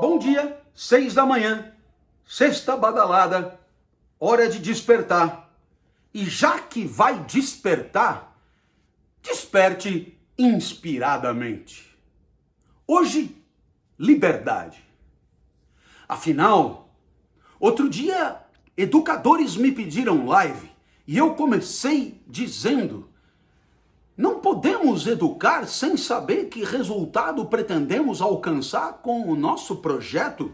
Bom dia, 6 da manhã, sexta badalada, hora de despertar. E já que vai despertar, desperte inspiradamente. Hoje, liberdade. Afinal, outro dia, educadores me pediram live e eu comecei dizendo: não podemos educar sem saber que resultado pretendemos alcançar com o nosso projeto.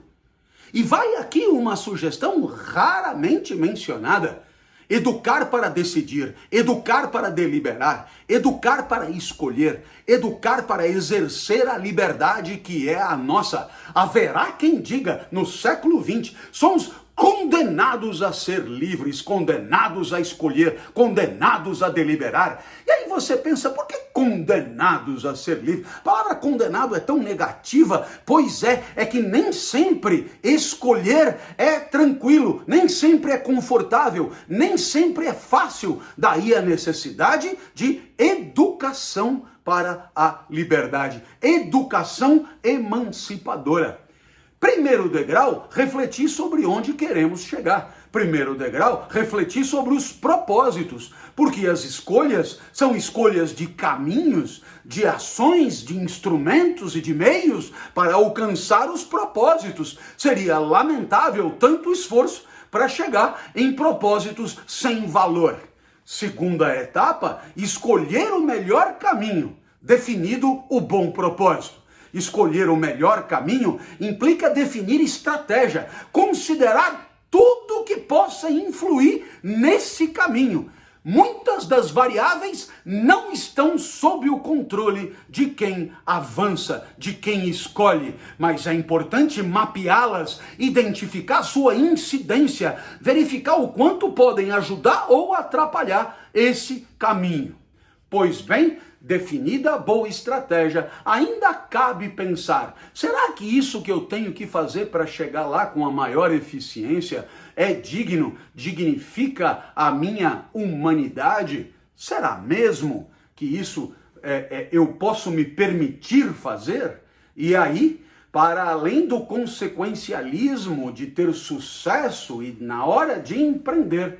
E vai aqui uma sugestão raramente mencionada: educar para decidir, educar para deliberar, educar para escolher, educar para exercer a liberdade que é a nossa. Haverá quem diga, no século XX, somos condenados a ser livres, condenados a escolher, condenados a deliberar. E aí você pensa, por que condenados a ser livres? A palavra condenado é tão negativa, pois é que nem sempre escolher é tranquilo, nem sempre é confortável, nem sempre é fácil. Daí a necessidade de educação para a liberdade, educação emancipadora. Primeiro degrau, refletir sobre onde queremos chegar. Primeiro degrau, refletir sobre os propósitos, porque as escolhas são escolhas de caminhos, de ações, de instrumentos e de meios para alcançar os propósitos. Seria lamentável tanto esforço para chegar em propósitos sem valor. Segunda etapa, escolher o melhor caminho, definido o bom propósito. Escolher o melhor caminho implica definir estratégia, considerar tudo que possa influir nesse caminho. Muitas das variáveis não estão sob o controle de quem avança, de quem escolhe, mas é importante mapeá-las, identificar sua incidência, verificar o quanto podem ajudar ou atrapalhar esse caminho. Pois bem, definida a boa estratégia, ainda cabe pensar: será que isso que eu tenho que fazer para chegar lá com a maior eficiência é digno, dignifica a minha humanidade? Será mesmo que isso eu posso me permitir fazer? E aí, para além do consequencialismo de ter sucesso e na hora de empreender,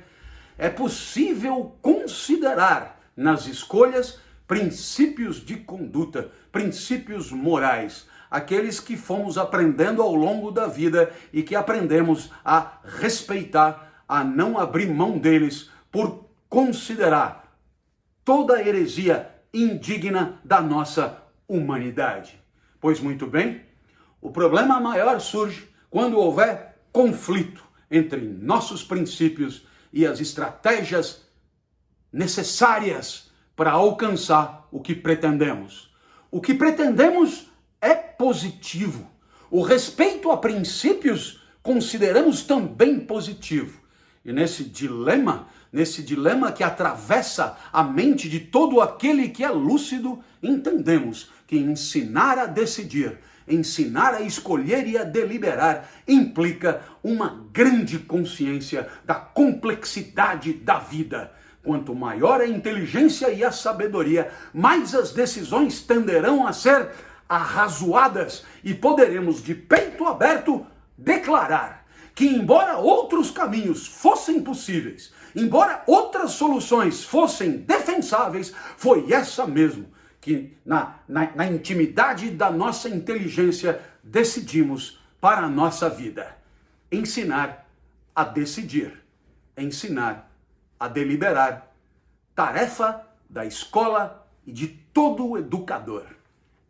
é possível considerar nas escolhas princípios de conduta, princípios morais, aqueles que fomos aprendendo ao longo da vida e que aprendemos a respeitar, a não abrir mão deles por considerar toda heresia indigna da nossa humanidade. Pois muito bem, o problema maior surge quando houver conflito entre nossos princípios e as estratégias necessárias para alcançar o que pretendemos. O que pretendemos é positivo. O respeito a princípios consideramos também positivo. E nesse dilema que atravessa a mente de todo aquele que é lúcido, entendemos que ensinar a decidir, ensinar a escolher e a deliberar implica uma grande consciência da complexidade da vida. Quanto maior a inteligência e a sabedoria, mais as decisões tenderão a ser arrazoadas e poderemos de peito aberto declarar que, embora outros caminhos fossem possíveis, embora outras soluções fossem defensáveis, foi essa mesmo que na intimidade da nossa inteligência decidimos para a nossa vida. Ensinar a decidir, ensinar a deliberar, tarefa da escola e de todo educador.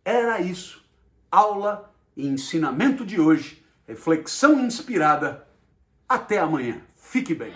Era isso, aula e ensinamento de hoje, reflexão inspirada. Até amanhã, fique bem.